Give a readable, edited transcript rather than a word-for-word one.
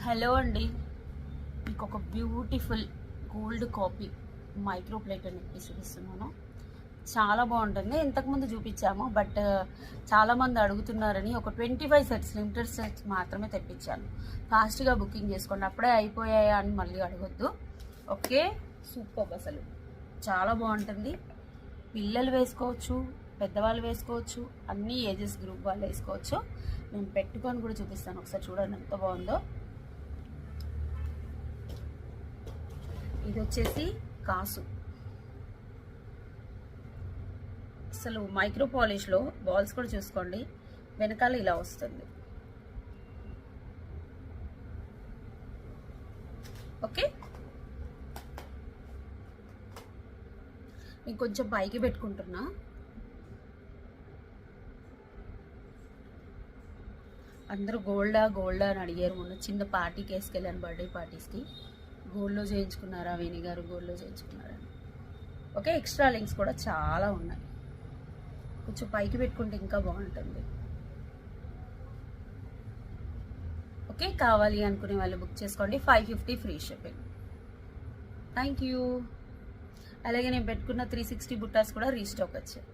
Hello అండి, మీకు ఒక beautiful gold copy micro plate అని చూపిస్తున్నాను. చాలా బాగుంటుంది. ఇంతకుముందు చూపించాము, బట్ చాలామంది అడుగుతున్నారని ఒక 25 సెట్స్ లిమిటెడ్ సెట్స్ మాత్రమే తెప్పించాను. ఫాస్ట్గా బుకింగ్ చేసుకోండి, అప్పుడే అయిపోయాయా అని మళ్ళీ అడగొద్దు. Okay, super. అసలు చాలా బాగుంటుంది. పిల్లలు వేసుకోవచ్చు, పెద్దవాళ్ళు వేసుకోవచ్చు, అన్ని ఏజెస్ గ్రూప్ వాళ్ళు వేసుకోవచ్చు. నేను పెట్టుకొని కూడా చూపిస్తాను, ఒకసారి చూడండి ఎంత బాగుందో. ఇది వచ్చేసి కాసు. అసలు మైక్రో పాలిష్లో బాల్స్ కూడా చూసుకోండి, వెనకాల ఇలా వస్తుంది. ఓకే, నేను కొంచెం పైకి పెట్టుకుంటున్నా. అందరూ గోల్డా అని అడిగారు. మొన్న చిన్న పార్టీకి వేసుకెళ్ళాను, బర్త్డే పార్టీస్కి. గోల్డ్లో చేయించుకున్నారా వేణి గారు, గోల్డ్లో చేయించుకున్నారా? ఓకే, ఎక్స్ట్రా లింక్స్ కూడా చాలా ఉన్నాయి. కొంచెం పైకి పెట్టుకుంటే ఇంకా బాగుంటుంది. ఓకే, కావాలి అనుకునే వాళ్ళు బుక్ చేసుకోండి. 550 ఫ్రీ షిప్పింగ్. Thank you. అలాగే నేను పెట్టుకున్న 360 బుట్టాస్ కూడా రీస్టాక్ వచ్చాయి.